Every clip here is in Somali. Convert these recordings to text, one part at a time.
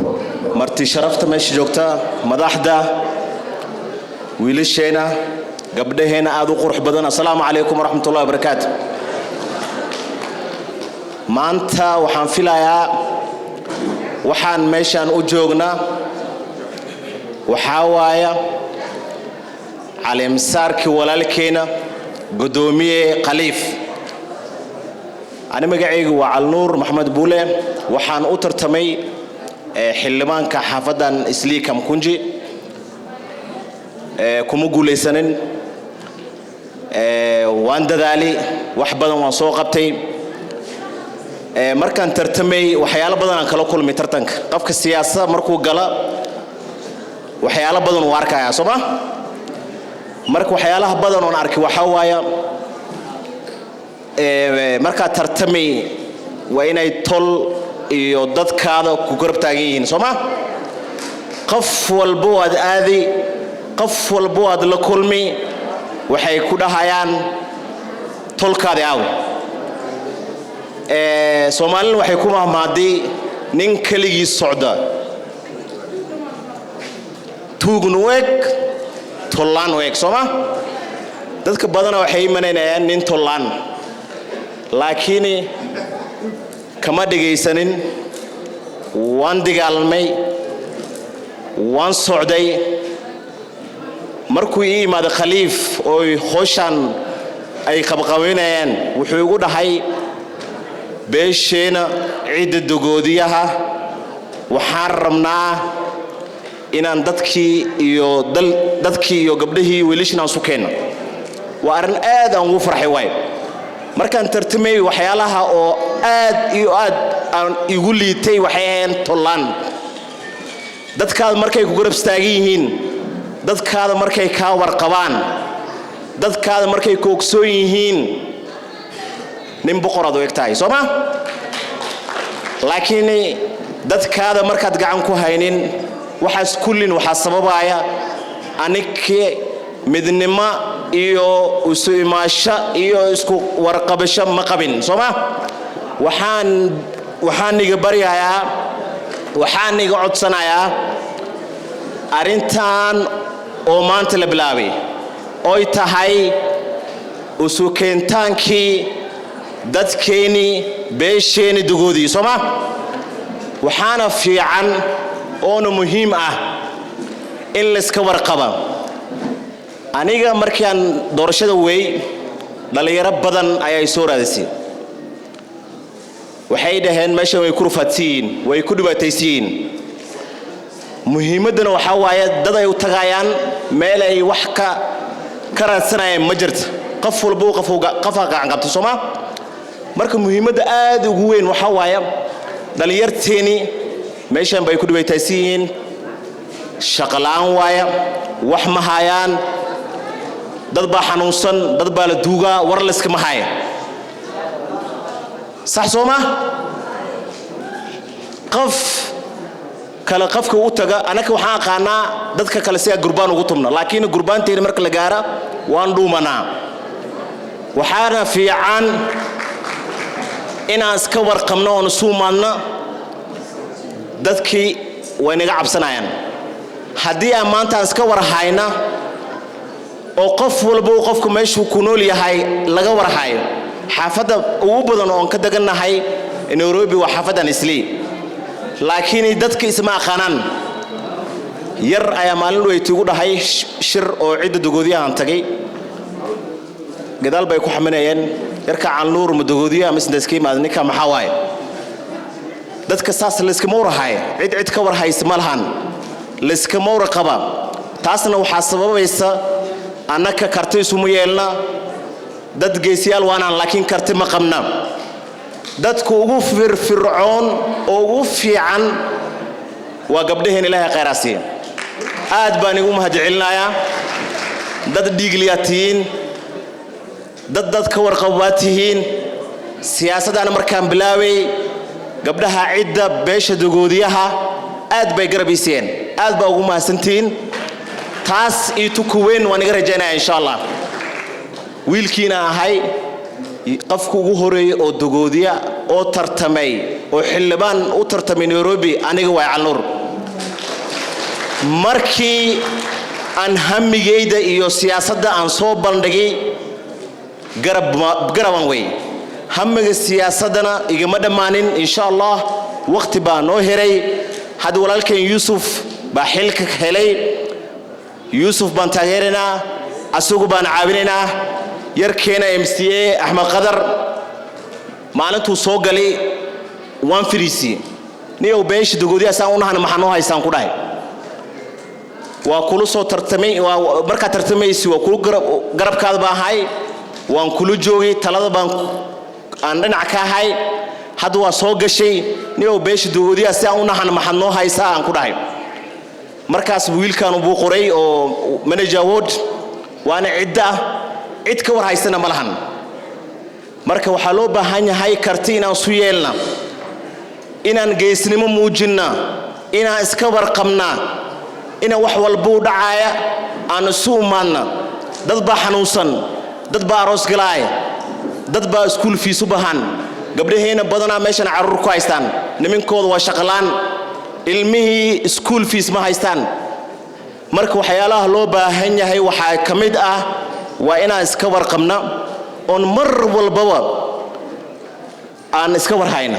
marti sharafta meesha joogta madaxda wiilasheena gabdhaheena aad u qurux badan assalaamu calaykum waraxmatullaahi wabarakaatuh maanta waxaan filayaa waxaan meeshan u joognaa waxaa waaya caleemsaarkii walaalkeena gudoomiye khaliif أنا مجاعي وعلى نور محمد بوله وحان أوتر تمي حلمان كحافظا إسلي كم كنجي كم قولي سنن وان دالي وحبنا وصوقبتي مركان ترتمي وحياله بدن كلا كل مترتنك قفك السياسة مركو جلا وحياله بدن واركا يا صبا مركو حياله بدن ونارك وحوايا marka tartami waa inay tol iyo dadkaada ku garab taagan yihiin Soomaa qof walbo aad aadi qof walbo aad la kulmi waxay ku dhahayaan tolkaada aaw Soomaaliland waxay ku mahmaadii nin kaligii socda tuugnu week tolaan week Soomaa dadka badan waxay imanayaan nin tolaan لكن كما دقيسنين وان دقالمي وان صعدي مركوي ماذا خليف أو خوشان أي قبقوينين وحيقول هاي بيشينا عيد الدقوديها وحرمنا إن دتكي يو قبله وليشنا سكينا وأرن آدم وفرحي وايد markaan tartamay waxyaalaha oo aad iyo aad aan igu liitay waxayeen tolaan dadkaada markay ku garab istaagan yihiin dadkaada markay ka warqabaan dadkaada markay ku ogsoon yihiin nin boqorad oo egtahay Sooma laakiin dadkaada markaad gacan ku haynin waxaas kullin waxa sababaya anike midnima iyo isu imaasha iyo isku warqabasho ma qabin Sooma waxaan niga bariyaa waxaan niga codsanayaa arintan oo maanta la bilaabay oo tahay isu keentaankii dadkeeni beesheeni dugoodii Sooma waxaana fiican oo muhiim ah in la iska warqaba aniga markaan doorashada way dhalinyaro badan ayay soo raadisay waxay dhaheen meesha way ku rufatiin way ku dhibaataysiin muhiimadana waxa waaye dad ay u tagayaan meel ay wax ka raadsanayaan ma jirto qof walba qafa gacan qabto Sooma marka muhiimada aad ugu weyn waxa waaye dhalinyarteeni meeshan bay ku dhibaataysiin shaqalaan waaye wax ma hayaan dad baa xanuunsan dad baa la duuga war la iska mahaya sax Sooma qof kala qofka u taga anaka waxaan aqaanaa dadka kale si gurbaan ugu tumna laakiin gurbaanteena marka la gaara waan dhuumanaa waxaana fiican inaan iska warqabno oo suumaadna dadkii way naga cabsanayaan haddii aan maanta iska warhayna oo qof walba qofku meeshuu ku nool yahay laga warhayo xaafada ugu badan oo ka daganahay Nairobi waa xaafadan Islii laakiin dadka isma aqaanaan yar ayaa maalin weeytii ugu dhahay shir oo cid dugoodiyahan tagay gadaal bay ku xamanayeen yarka Canuur mudugoodiyaha misdaskii maadnika maxaa waay dadka saas la iska mawrahay cid ka warhaysa malahan la iska mawraqaba taasna waxa sababaysa anaka karti isuma yeelna dad geesiyaal waanaan laakiin karti ma qabna dadku ugu firfircoon oo ugu fiican waa gabdhaheen Ilaahay khayraasiin aad baan ugu mahadcelinayaa dad dhiigliyaatiin dad ka warqabaatihiin siyaasadana markaan bilaaway gabdhaha cidda beesha dugoodiyaha aad bay garabiseen aad baa ugu mahadsantiin taas itu ku weyn waan iga rajaynayaa insha Allah wiilkiina ahay qofku ugu horeeyay oo dugoodiya oo tartamay وحلبان أوترت من نيروبي أنا جوا علور مركي أن هم جيدة إيو سياسة ده أن صوب بندقي قربان وي هم السياسة دنا إجماع مانين إن شاء الله وقت بانو هري هذا ولالك يوسف بحلك هلي يوسف بن تغيرنا أسوق بن عابرنا يركينا MCA أحمد قدر معناته سوق لي وان فريسي نيو بيش دقودي أساونا هن محنوها يسان كراي وكل صوت ترتمي ومركا ترتمي سوى كل قرب كذا هاي وان كل جوي ثلاثة بان عندنا عكاهاي هذا وسوق شيء نيو بيش دقودي أساونا هن محنوها يسان كراي مركز ويل كانوا بقري أو منجاود وأنا عدة كور هاي سنة ملهن مركز وحلو بهاني هاي كرتينا سويلنا إن نجيسني موجنا إن إسكبر قمنا إن وحول بود عاية عن سومنا ضد بحنوسن ضد باروس جلاي ضد بسكول في سبحان قبل هنا بدنا ماشان عرور كويستان نمين كود وشغلان ilmihii school fees ma haystaan marka waxyaalaha loo baahan yahay waxa kamid ah waa inaan iska warqabna on mar walbaba aan iska warhayna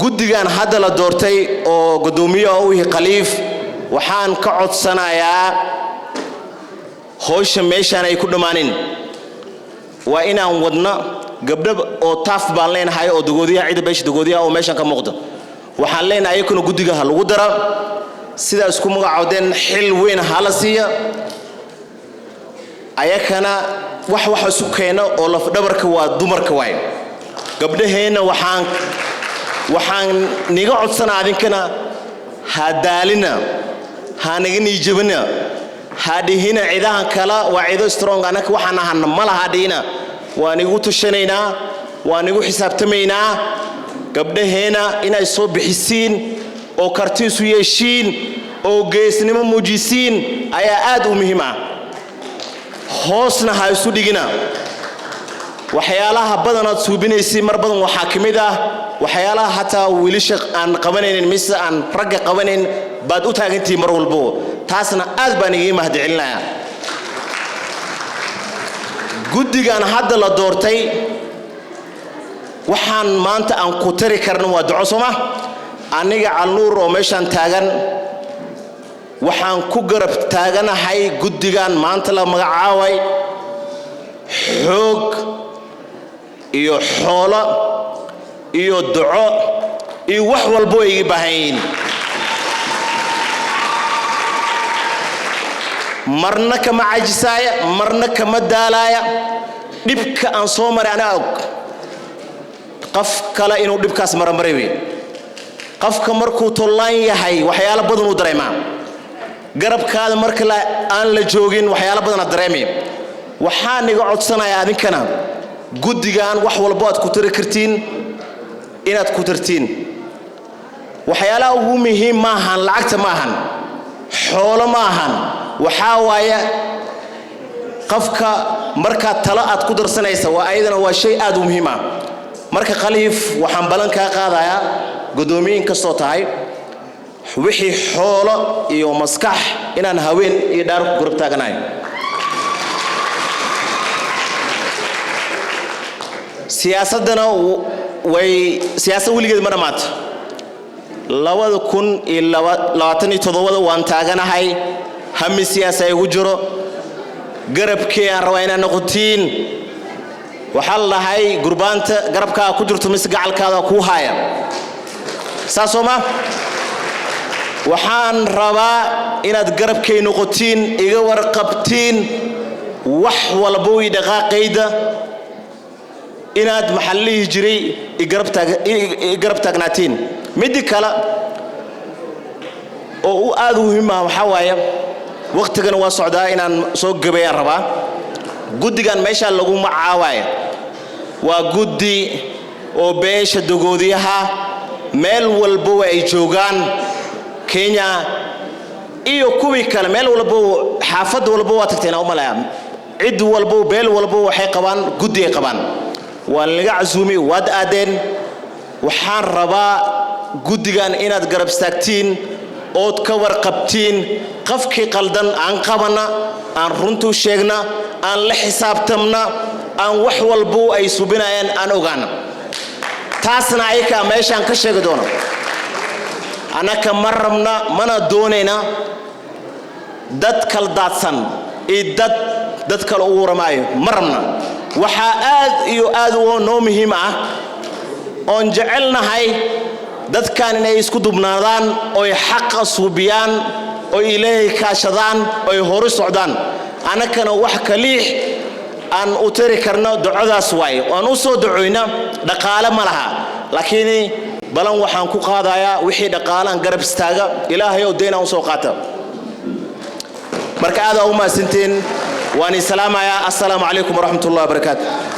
gudigan hadda la doortay oo gudoomiye oo wixii khaliif waxaan ka codsanayaa hoosh meeshan ay ku dhamaanin waa inaan wadna gabdho oo taaf baan leenahay oo dogoodiyaha cid beesh dogoodiyaha oo meeshan ka muuqdo waxaan leenahay kuna gudiga ha lagu dara sida isku magacoodeen xil weyn hala siiya ayakana wax isu keeno oo laf dhabarka waa dumarka waay gabdhaheena waxaan niga codsanaa adinkana hadaalina ha naga niijabina hadihina ciidahan kala waa ciido strong anaka waxaan ahaan malaha dhina waan igu tushanaynaa waan igu xisaabtamaynaa gabdhaheena inay soo bixisiin oo kartiisu yeeshiin oo geesnimo muujisiin ayaa aad u muhiim ah hoosna ha isu dhigina waxyaalaha badan aad suubinaysi mar badan waxa kamid ah waxyaalaha hataa wiilasha aan qabanaynin mise aan ragga qabanayn baad u taagantii mar walbo taasna aad baan iga mahadcelinayaa gudigan hadda la doortay waxaan maanta aan ku tari karno waa duco soma aniga calnuur oo meeshan taagan waxaan ku garab taaganahay gudigan maanta la magacaaway xoog iyo xoolo iyo duco iyo wax walbo ay baahayn marna kama cajisaaya marna kama daalaya dibka aan soo maray ana og qaf kala inuu dibkaas marmaray qafka markuu tollaan yahay waxyaalo badan uu dareemaa garabkaada marka aan la joogin waxyaalo badan aad dareemay waxaan iga codsanayaa adinkana gudigan wax walba aad ku tiri kartiin inaad ku tartiin waxyaalaha ugu muhiim ma ahan lacagta ma ahan xoolo ma ahan waxa waaye qafka marka tala aad ku darsanaysa waa ayadana waa shay aad u muhiim ah marka khaliif waxaan balan ka qaadayaa gudoomiyin ka soo tahay wixii xoolo iyo maskax inaan haween iyo dhaar ku garab taaganahay siyaasadana way siyaasad waligeed ma dhamaat 2027 waan taaganahay hami siyaasad ugu jiro garabkee aan rabaa inaan noqotiin waxaa lahay gurbaanta garabka ku jirto mis gacalkaada ku haaya saasoma waxaan rabaa inaad garabkay noqotiin iga warqabtiin wax walba way dhaqaaqayda inaad maxallihi jiray igarab taagnaatiin mid kale oo aad u muhiim ah waxa waaye waqtigan waa socdaa inaan soo gabeeyaan rabaa gudigan meesha lagu macaaway waa gudi oo beesha dogoodiyaha meel walba ay joogaan Kenya iyo kuwi kale meel walba xaafad walba waa tagteena uma laam cid walba beel walba waxay qabaan gudi ay qabaan waa laga casuumi wad aadeen waxaan rabaa guddigan inaad garab istaagtiin ood ka warqabtiin qofkii qaldan aan qabana aan runtu sheegna aan la xisaabtamna aan wax walbo ay subinayaan aan ogaana taasna ayka meeshaan ka sheegi doono anaka marrabna mana doonayna dad kala daadsan dad kala ugu waramaayo marrabna waxaa aad iyo aad noo muhiim ah oon jecelnahay dadkan inay isku dubnaadaan oo xaq suubiyaan oo Ilaahay kaashadaan oo hore socdaan anakana wax kaliix aan u tiri karno ducadaas waay aan u soo duceyna dhaqaale ma laha laakiin balan waxaan ku qaadayaa wixii dhaqaalaan garab istaaga Ilaahay oo deena u soo qaata marka aad u maasantiin waan salaamayaa assalaamu alaykum wa rahmatullahi wa barakaatuh